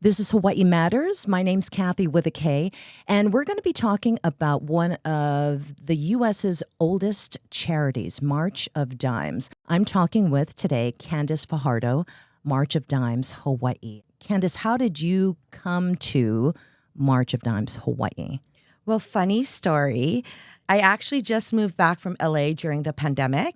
This is Hawaii Matters. My name's Kathy with a K, and we're going to be talking about one of the U.S.'s oldest charities, March of Dimes. I'm talking with today Candice Fajardo, March of Dimes, Hawaii. Candice, how did you come to March of Dimes, Hawaii? Well, funny story. I actually just moved back from LA during the pandemic,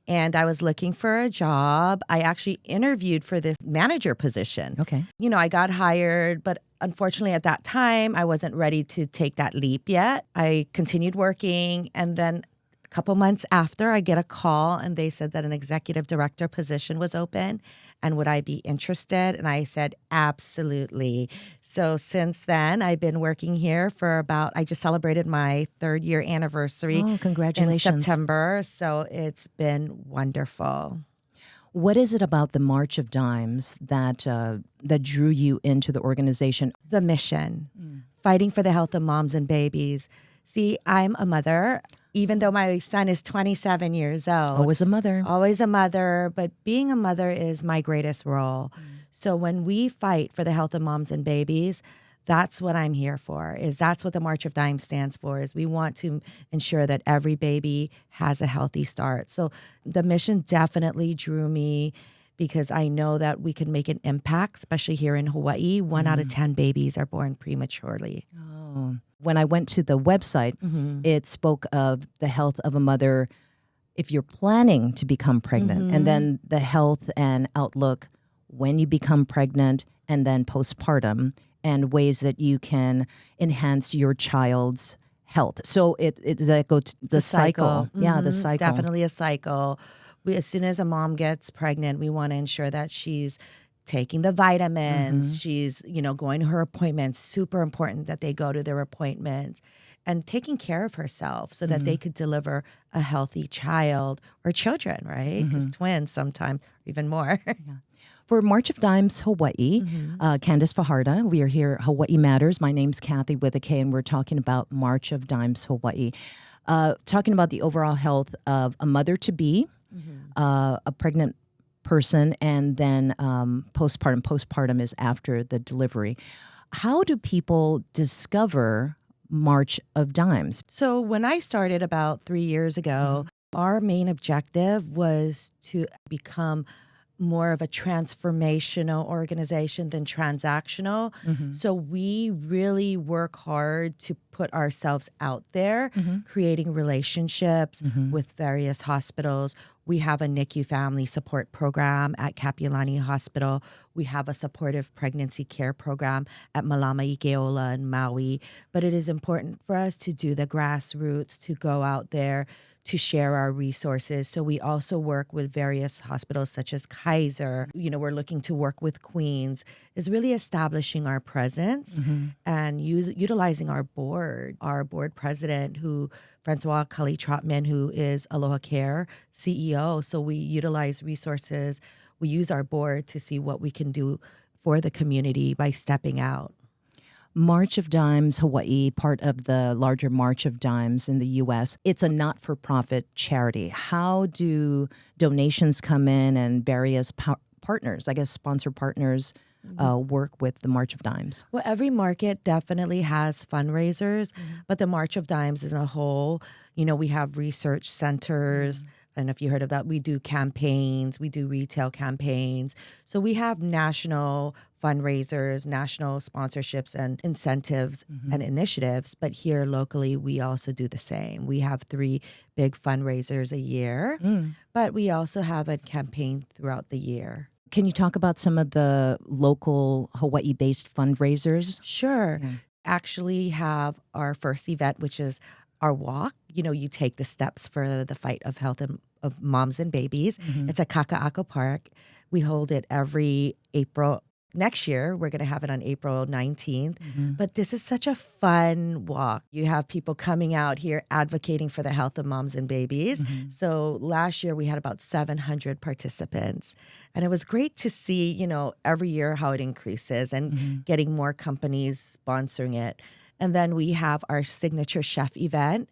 and I was looking for a job. I actually interviewed for this manager position. Okay. You know, I got hired, but unfortunately at that time, I wasn't ready to take that leap yet. I continued working, and then a couple months after, I get a call, and they said that an executive director position was open, and would I be interested? And I said, absolutely. So since then, I've been working here for I just celebrated my 3rd year anniversary Oh, congratulations. in September. So it's been wonderful. What is it about the March of Dimes that drew you into the organization? The mission, fighting for the health of moms and babies. See, I'm a mother, even though my son is 27 years old. Always a mother. Always a mother, but being a mother is my greatest role. So when we fight for the health of moms and babies, that's what I'm here for. That's what the March of Dimes stands for, is we want to ensure that every baby has a healthy start. So the mission definitely drew me because I know that we can make an impact, especially here in Hawaii. 1 out of 10 babies are born prematurely. Oh. When I went to the website, it spoke of the health of a mother if you're planning to become pregnant, and then the health and outlook when you become pregnant, and then postpartum, and ways that you can enhance your child's health. So that goes the cycle. Yeah, the cycle. Definitely a cycle. As soon as a mom gets pregnant, we want to ensure that she's taking the vitamins, she's, going to her appointments. Super important that they go to their appointments and taking care of herself so that they could deliver a healthy child or children, right? Because twins sometimes, even more. For March of Dimes Hawaii, Candice Fajardo, we are here at Hawaii Matters. My name's Kathy with a K, and we're talking about March of Dimes Hawaii. Talking about the overall health of a mother-to-be, a pregnant person, and then postpartum. Postpartum is after the delivery. How do people discover March of Dimes? So when I started about 3 years ago, our main objective was to become more of a transformational organization than transactional. So we really work hard to put ourselves out there, creating relationships with various hospitals. We have a NICU family support program at Kapiolani Hospital. We have a supportive pregnancy care program at Malama Ikeola in Maui. But it is important for us to do the grassroots, to go out there, to share our resources. So we also work with various hospitals such as Kaiser. We're looking to work with Queens, is really establishing our presence and utilizing our board president, Francois Cully-Trotman, who is Aloha Care CEO. So we utilize resources. We use our board to see what we can do for the community by stepping out. March of Dimes Hawaii, part of the larger March of Dimes in the U.S. It's a not-for-profit charity. How do donations come in and various partners, I guess sponsor partners, work with the March of Dimes? Well, every market definitely has fundraisers, but the March of Dimes as a whole, we have research centers. I don't know if you heard of that. We do campaigns. We do retail campaigns. So we have national fundraisers, national sponsorships and incentives and initiatives. But here locally, we also do the same. We have 3 big fundraisers a year, but we also have a campaign throughout the year. Can you talk about some of the local Hawaii-based fundraisers? Sure. Actually have our first event, which is our walk. You take the steps for the fight of health of moms and babies. It's at Kaka'ako Park. We hold it every April. Next year, we're going to have it on April 19th. But this is such a fun walk. You have people coming out here advocating for the health of moms and babies. So last year, we had about 700 participants. And it was great to see, every year how it increases and getting more companies sponsoring it. And then we have our signature chef event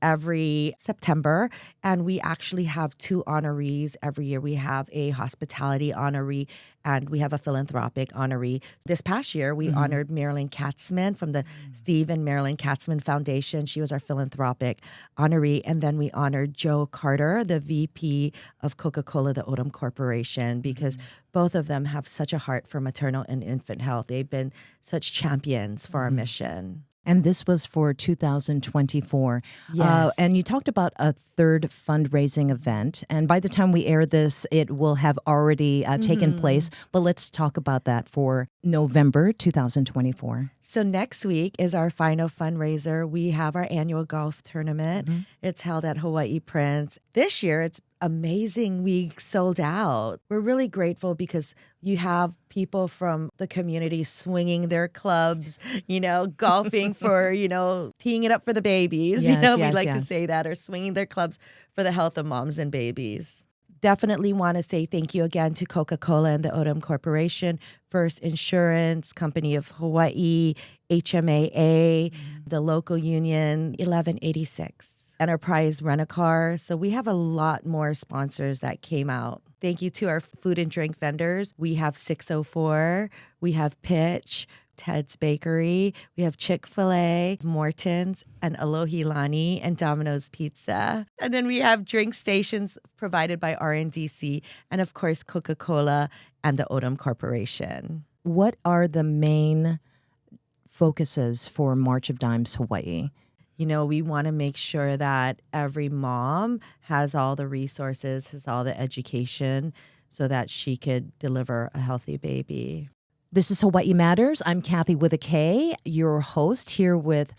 every September. And we actually have 2 honorees every year. We have a hospitality honoree and we have a philanthropic honoree. This past year, we honored Marilyn Katzman from the Steve and Marilyn Katzman Foundation. She was our philanthropic honoree. And then we honored Joe Carter, the VP of Coca-Cola, the Odom Corporation, because both of them have such a heart for maternal and infant health. They've been such champions for our mission. And this was for 2024. Yes. And you talked about a third fundraising event. And by the time we air this, it will have already taken place. But let's talk about that for November 2024. So next week is our final fundraiser. We have our annual golf tournament. It's held at Hawaii Prince. This year, it's amazing. We sold out. We're really grateful because you have people from the community swinging their clubs, golfing for, teeing it up for the babies. Yes, we yes, like to yes. say that, or swinging their clubs for the health of moms and babies. Definitely want to say thank you again to Coca-Cola and the Odom Corporation, First Insurance Company of Hawaii, HMAA, the local union, 1186. Enterprise Rent-A-Car. So we have a lot more sponsors that came out. Thank you to our food and drink vendors. We have 604, we have Pitch, Ted's Bakery, we have Chick-fil-A, Morton's, and Alohilani, and Domino's Pizza. And then we have drink stations provided by RNDC, and of course, Coca-Cola and the Odom Corporation. What are the main focuses for March of Dimes Hawaii? We want to make sure that every mom has all the resources, has all the education so that she could deliver a healthy baby. This is Hawaii Matters. I'm Kathy with a K, your host, here with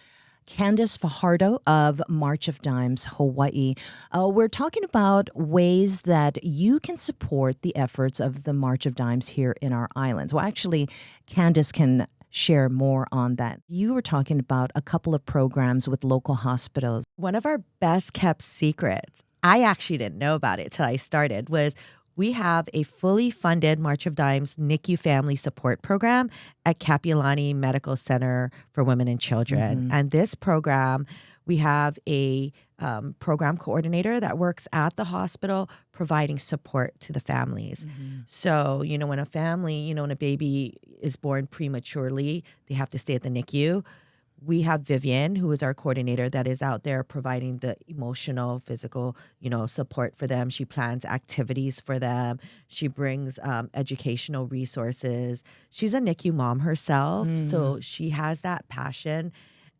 Candice Fajardo of March of Dimes Hawaii. We're talking about ways that you can support the efforts of the March of Dimes here in our islands. Well, actually, Candice can share more on that. You were talking about a couple of programs with local hospitals. One of our best kept secrets, I actually didn't know about it till I started, was we have a fully funded March of Dimes NICU family support program at Kapiolani Medical Center for Women and Children. And this program, we have a program coordinator that works at the hospital providing support to the families. So, when a family, when a baby is born prematurely, they have to stay at the NICU. We have Vivian, who is our coordinator, that is out there providing the emotional, physical, support for them. She plans activities for them. She brings educational resources. She's a NICU mom herself, so she has that passion,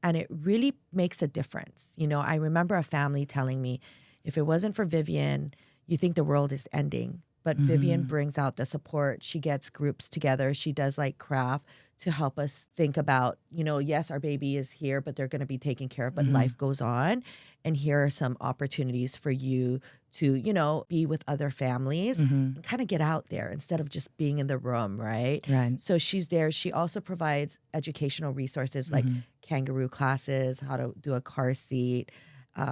and it really makes a difference. I remember a family telling me, if it wasn't for Vivian, you think the world is ending. But Vivian brings out the support. She gets groups together. She does craft to help us think about, yes, our baby is here, but they're going to be taken care of, but life goes on. And here are some opportunities for you to, be with other families and kind of get out there instead of just being in the room, right? Right. So she's there. She also provides educational resources like kangaroo classes, how to do a car seat.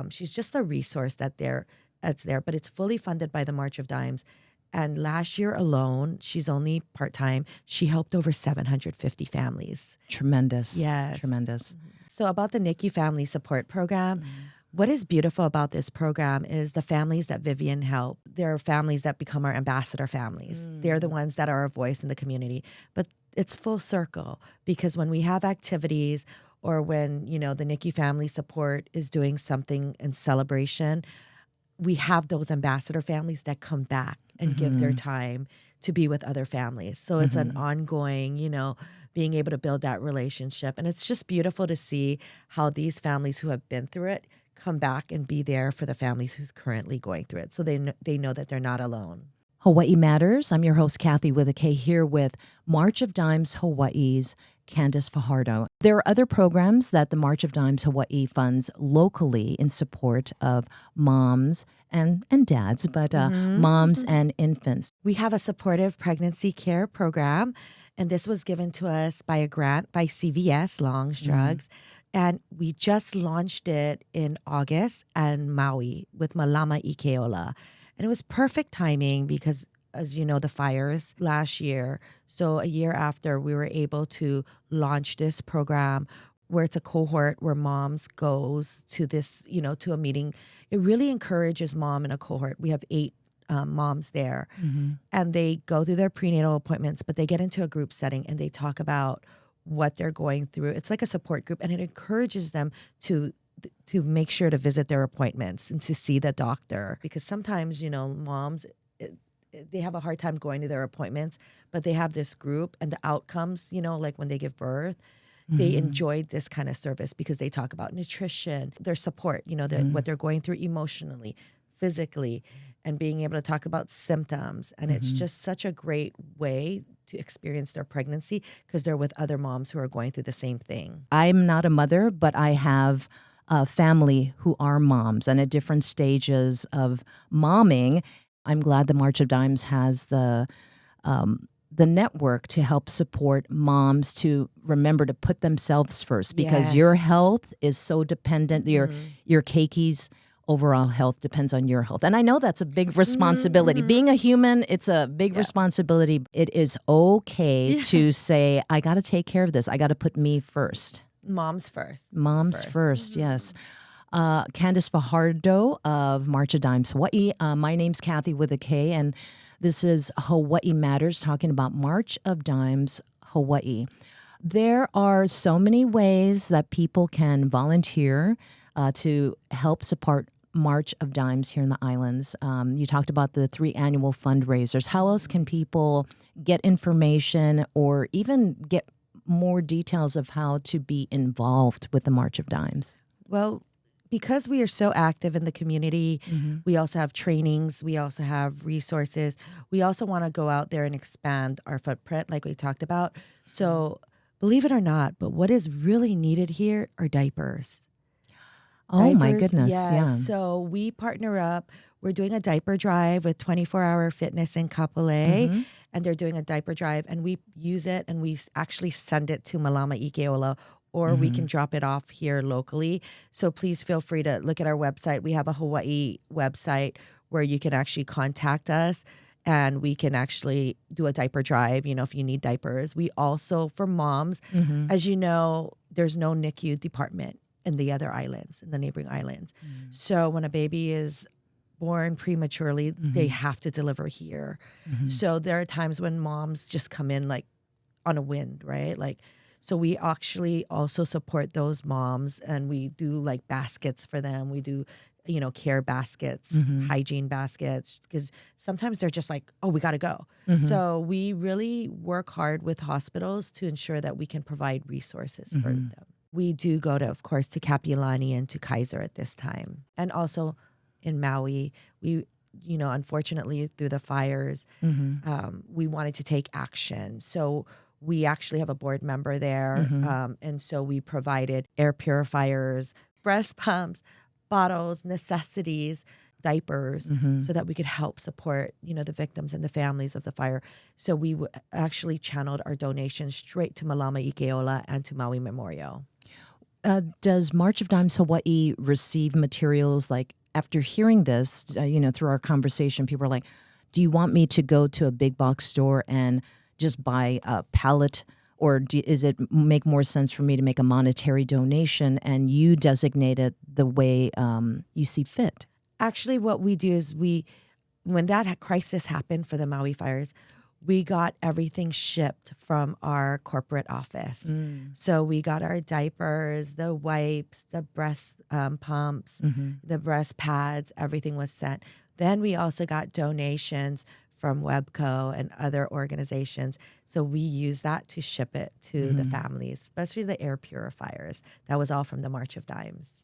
She's just a resource that's there, but it's fully funded by the March of Dimes. And last year alone, she's only part-time, she helped over 750 families. Tremendous. Yes. Tremendous. So about the NICU Family Support Program, what is beautiful about this program is the families that Vivian helped. There are families that become our ambassador families. They're the ones that are a voice in the community. But it's full circle because when we have activities or when, the NICU Family Support is doing something in celebration, we have those ambassador families that come back and give their time to be with other families. So it's an ongoing, being able to build that relationship. And it's just beautiful to see how these families who have been through it come back and be there for the families who's currently going through it. So they know that they're not alone. Hawaii Matters. I'm your host, Kathy with a K, here with March of Dimes Hawaii's Candice Fajardo. There are other programs that the March of Dimes Hawaii funds locally in support of moms and dads, but moms and infants. We have a supportive pregnancy care program, and this was given to us by a grant by CVS, Long's Drugs. And we just launched it in August in Maui with Malama Ikeola. And it was perfect timing because, as you know, the fires last year. So a year after, we were able to launch this program where it's a cohort where moms goes to this, to a meeting. It really encourages mom in a cohort. We have 8 moms there, and they go through their prenatal appointments, but they get into a group setting and they talk about what they're going through. It's like a support group, and it encourages them to make sure to visit their appointments and to see the doctor, because sometimes moms, they have a hard time going to their appointments, but they have this group and the outcomes, like when they give birth, they enjoyed this kind of service because they talk about nutrition, their support, what they're going through emotionally, physically, and being able to talk about symptoms. And it's just such a great way to experience their pregnancy because they're with other moms who are going through the same thing. I'm not a mother, but I have a family who are moms and at different stages of momming. I'm glad the March of Dimes has the network to help support moms to remember to put themselves first, because your health is so dependent. Your Keiki's overall health depends on your health. And I know that's a big responsibility. Being a human, it's a big responsibility. It is okay to say, I got to take care of this. I got to put me first. Moms first. Moms first, yes. Candice Fajardo of March of Dimes Hawaii. My name's Kathy with a K, and this is Hawaii Matters, talking about March of Dimes Hawaii. There are so many ways that people can volunteer to help support March of Dimes here in the islands. You talked about the 3 annual fundraisers. How else can people get information or even get more details of how to be involved with the March of Dimes? Well, because we are so active in the community, we also have trainings, we also have resources. We also want to go out there and expand our footprint like we talked about. So believe it or not, but what is really needed here are diapers. Oh, my goodness. Yes. Yeah. So we partner up. We're doing a diaper drive with 24-Hour Fitness in Kapolei, and they're doing a diaper drive, and we use it, and we actually send it to Malama Ikeola, or we can drop it off here locally. So please feel free to look at our website. We have a Hawaii website where you can actually contact us, and we can actually do a diaper drive, if you need diapers. We also, for moms, as you know, there's no NICU department in the other islands, in the neighboring islands. So when a baby is born prematurely, they have to deliver here. So there are times when moms just come in like on a whim, right? So we actually also support those moms, and we do like baskets for them. We do, care baskets, hygiene baskets, because sometimes they're just like, oh, we got to go. So we really work hard with hospitals to ensure that we can provide resources for them. We do go to, of course, to Kapiolani and to Kaiser at this time. And also in Maui, we, unfortunately through the fires, we wanted to take action. So we actually have a board member there. And so we provided air purifiers, breast pumps, bottles, necessities, diapers, so that we could help support, the victims and the families of the fire. So we actually channeled our donations straight to Malama Ikeola and to Maui Memorial. Does March of Dimes Hawaii receive materials like, after hearing this, through our conversation, people are like, do you want me to go to a big box store and just buy a pallet, or is it make more sense for me to make a monetary donation and you designate it the way you see fit? Actually, what we do is when that crisis happened for the Maui fires, we got everything shipped from our corporate office. So we got our diapers, the wipes, the breast pumps, the breast pads, everything was sent. Then we also got donations from Webco and other organizations. So we use that to ship it to the families, especially the air purifiers. That was all from the March of Dimes.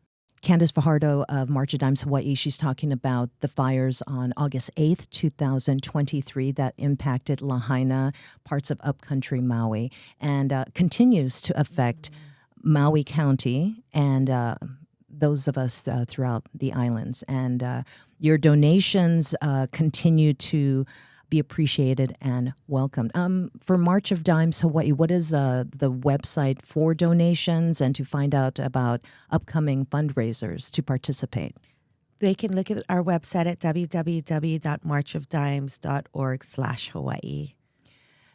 Candice Fajardo of March of Dimes Hawaii, she's talking about the fires on August 8th, 2023 that impacted Lahaina, parts of upcountry Maui, and continues to affect Maui County and those of us throughout the islands. And your donations continue to be appreciated and welcomed. For March of Dimes Hawaii, what is the website for donations and to find out about upcoming fundraisers to participate? They can look at our website at www.marchofdimes.org/Hawaii.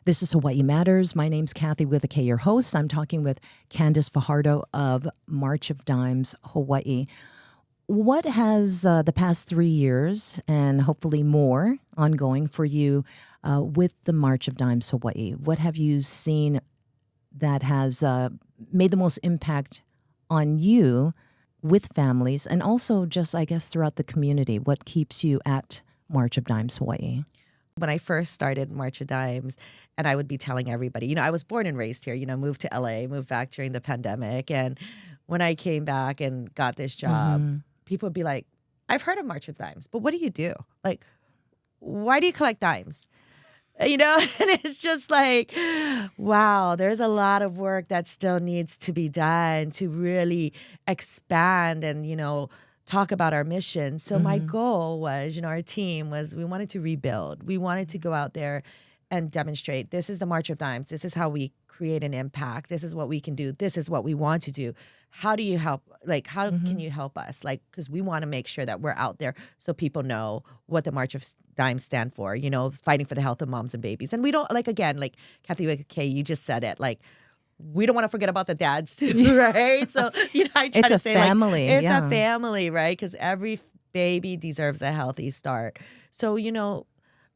This is Hawaii Matters. My name's Kathy with a K, your host. I'm talking with Candice Fajardo of March of Dimes, Hawaii. What has the past 3 years, and hopefully more, ongoing for you with the March of Dimes, Hawaii? What have you seen that has made the most impact on you with families and also just, I guess, throughout the community? What keeps you at March of Dimes, Hawaii? When I first started March of Dimes, and I would be telling everybody, I was born and raised here, moved to LA, moved back during the pandemic. And when I came back and got this job, people would be like, I've heard of March of Dimes, but what do you do? Like, why do you collect dimes? And it's just like, wow, there's a lot of work that still needs to be done to really expand and, talk about our mission. So my goal was, our team was, we wanted to rebuild. We wanted to go out there and demonstrate, this is the March of Dimes. This is how we create an impact. This is what we can do. This is what we want to do. How do you help? Like, how can you help us? Like, because we want to make sure that we're out there so people know what the March of Dimes stand for, fighting for the health of moms and babies. And we don't, again, Kathy with K, you just said it, we don't want to forget about the dads too, right? So, I try to say family. It's a family, right? Because every baby deserves a healthy start. So,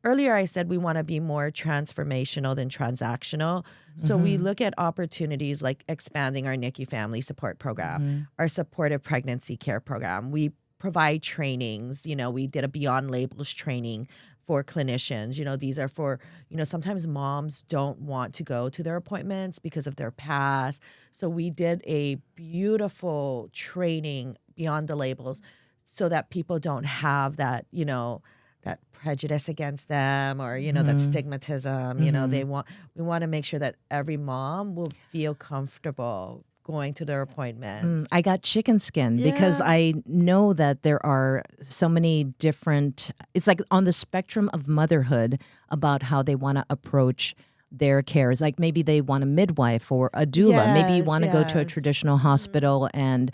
earlier I said we want to be more transformational than transactional. So we look at opportunities like expanding our NICU family support program, our supportive pregnancy care program. We provide trainings. We did a Beyond Labels training for clinicians. These are for, sometimes moms don't want to go to their appointments because of their past. So we did a beautiful training beyond the labels so that people don't have that, that prejudice against them or, that stigmatism. We want to make sure that every mom will feel comfortable going to their appointments. I got chicken skin because I know that there are so many different, it's like on the spectrum of motherhood about how they want to approach their cares. Like maybe they want a midwife or a doula. Maybe you want to go to a traditional hospital, and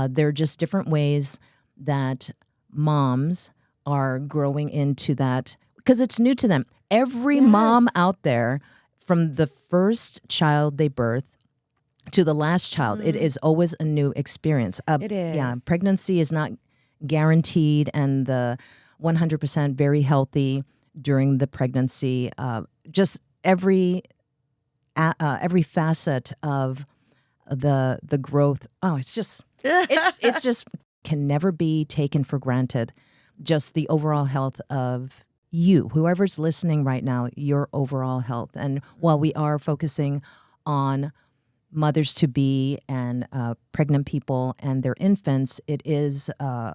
there are just different ways that moms are growing into that because it's new to them. Every mom out there, from the first child they birth to the last child, it is always a new experience. It is. Yeah, pregnancy is not guaranteed, and the 100% very healthy during the pregnancy. Just every facet of the growth. Oh, it's just it's just can never be taken for granted. Just the overall health of you, whoever's listening right now, your overall health. And while we are focusing on mothers to be and pregnant people and their infants, it is a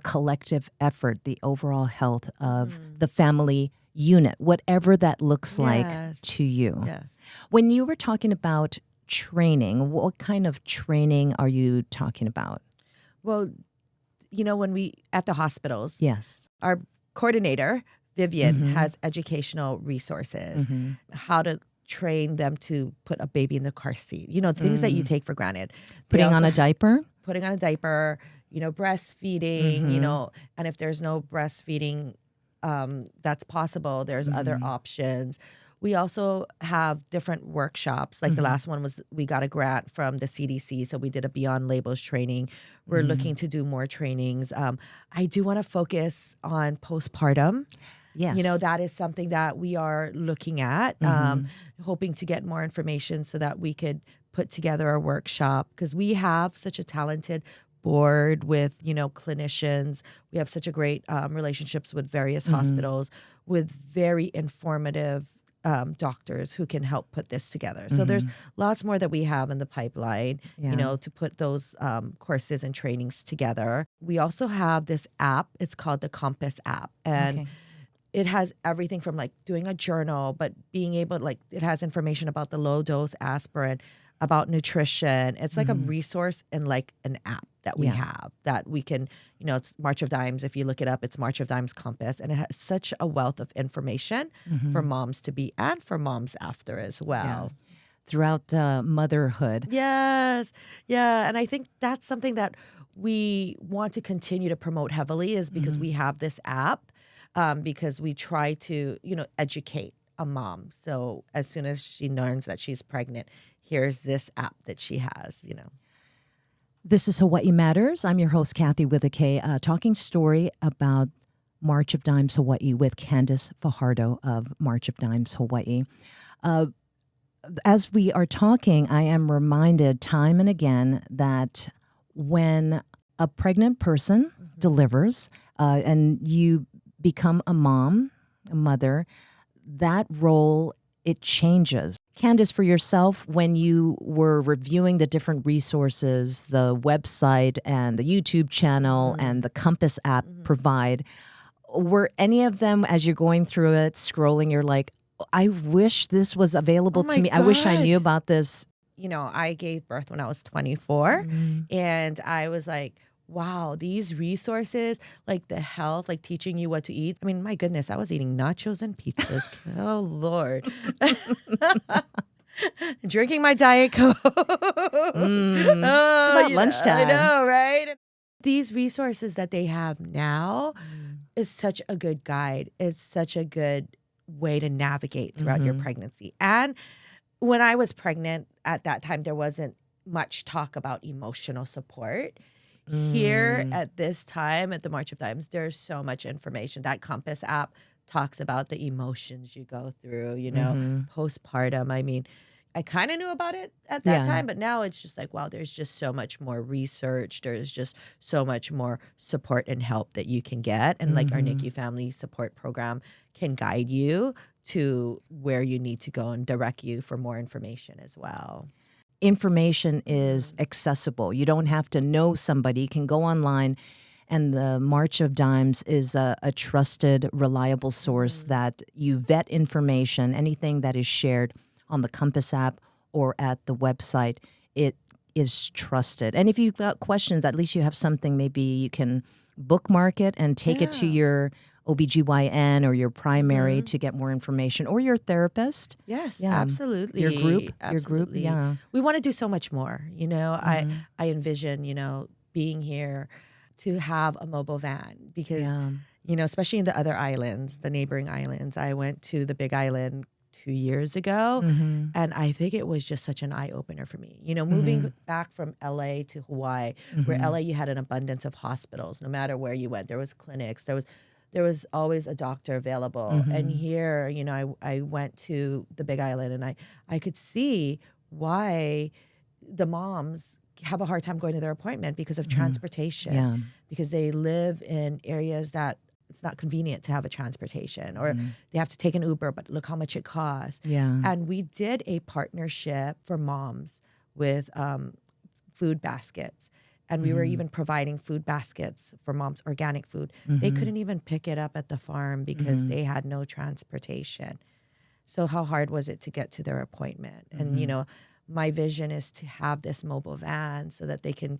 collective effort, the overall health of the family unit, whatever that looks like to you. Yes. When you were talking about training, what kind of training are you talking about? Well, when we, at the hospitals, Yes. our coordinator, Vivian, has educational resources, how to train them to put a baby in the car seat, things that you take for granted. Putting on a diaper, breastfeeding, and if there's no breastfeeding that's possible, there's other options. We also have different workshops. Like the last one was, we got a grant from the CDC, so we did a Beyond Labels training. We're looking to do more trainings. I do want to focus on postpartum. yes, That is something that we are looking at, hoping to get more information so that we could put together a workshop, because we have such a talented board with, clinicians. We have such a great relationships with various hospitals with very informative doctors who can help put this together. So there's lots more that we have in the pipeline, to put those courses and trainings together. We also have this app. It's called the Compass app. And it has everything from doing a journal, but being able, it has information about the low dose aspirin, about nutrition. It's like a resource and an app that we have that we can, it's March of Dimes. If you look it up, it's March of Dimes Compass. And it has such a wealth of information for moms to be and for moms after as well. Yeah. Throughout motherhood. Yes. Yeah. And I think that's something that we want to continue to promote heavily, is because we have this app, because we try to, educate a mom. So as soon as she learns that she's pregnant, here's this app that she has. This is Hawaii Matters. I'm your host, Kathy with a K, talking story about March of Dimes Hawaii with Candice Fajardo of March of Dimes Hawaii. As we are talking, I am reminded time and again that when a pregnant person delivers and you become a mom, a mother, that role, it changes. Candice, for yourself, when you were reviewing the different resources, the website and the YouTube channel and the Compass app provide, were any of them, as you're going through it, scrolling, you're like, I wish this was available to me. I wish I knew about this. I gave birth when I was 24 and I was like, wow, these resources, like the health, like teaching you what to eat. I mean, my goodness, I was eating nachos and pizzas. Oh, Lord. Drinking my Diet Coke. It's about lunchtime. I know, right? These resources that they have now is such a good guide. It's such a good way to navigate throughout your pregnancy. And when I was pregnant at that time, there wasn't much talk about emotional support. Here at this time, at the March of Dimes, there's so much information. That Compass app talks about the emotions you go through, postpartum. I mean, I kind of knew about it at that time, but now it's just like, wow, there's just so much more research. There's just so much more support and help that you can get. And like our NICU Family Support Program can guide you to where you need to go and direct you for more information as well. Information is accessible. You don't have to know somebody. You can go online, and the March of Dimes is a trusted, reliable source that you vet information. Anything that is shared on the Compass app or at the website, it is trusted. And if you've got questions, at least you have something. Maybe you can bookmark it and take it to your OBGYN or your primary to get more information, or your therapist. Yes, absolutely. Your group, Absolutely. We want to do so much more. I envision, being here to have a mobile van because, especially in the other islands, the neighboring islands. I went to the Big Island 2 years ago, and I think it was just such an eye-opener for me. Moving back from LA to Hawaii, where LA you had an abundance of hospitals. No matter where you went, there was clinics, there was always a doctor available. And here, I went to the Big Island, and I could see why the moms have a hard time going to their appointment because of transportation, because they live in areas that it's not convenient to have a transportation, or they have to take an Uber, but look how much it costs. And we did a partnership for moms with food baskets. And we were even providing food baskets for moms, organic food. They couldn't even pick it up at the farm because they had no transportation. So how hard was it to get to their appointment? And, my vision is to have this mobile van so that they can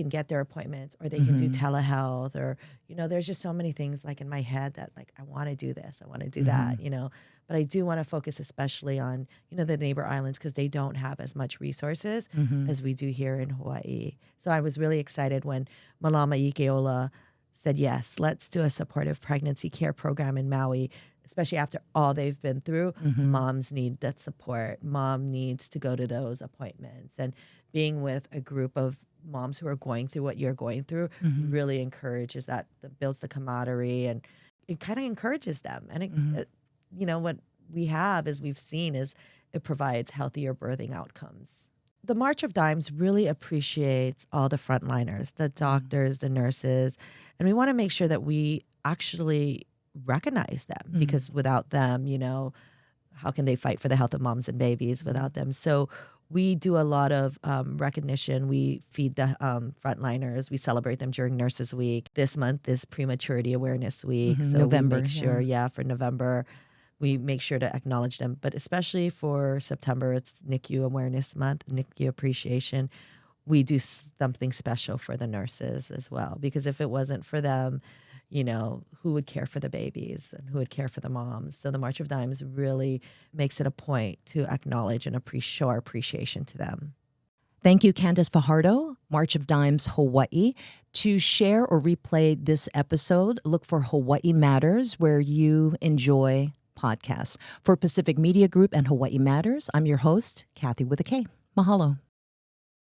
get their appointments, or they can do telehealth, or, there's just so many things like in my head that like, I want to do this, I want to do that, but I do want to focus especially on, the neighbor islands, because they don't have as much resources as we do here in Hawaii. So I was really excited when Malama Ikeola said, yes, let's do a supportive pregnancy care program in Maui, especially after all they've been through. Moms need that support. Mom needs to go to those appointments. And being with a group of moms who are going through what you're going through really encourages that, builds the camaraderie, and it kind of encourages them. And it, what we have, as we've seen, is it provides healthier birthing outcomes. The March of Dimes really appreciates all the frontliners, the doctors, the nurses, and we want to make sure that we actually recognize them, because without them, how can they fight for the health of moms and babies without them? So we do a lot of recognition. We feed the frontliners. We celebrate them during Nurses Week. This month is Prematurity Awareness Week. So November, we make sure, for November, we make sure to acknowledge them. But especially for September, it's NICU Awareness Month, NICU Appreciation. We do something special for the nurses as well, because if it wasn't for them, who would care for the babies and who would care for the moms? So the March of Dimes really makes it a point to acknowledge and show our appreciation to them. Thank you, Candice Fajardo, March of Dimes Hawaii. To share or replay this episode, look for Hawaii Matters, where you enjoy podcast. For Pacific Media Group and Hawaii Matters, I'm your host, Kathy with a K. Mahalo.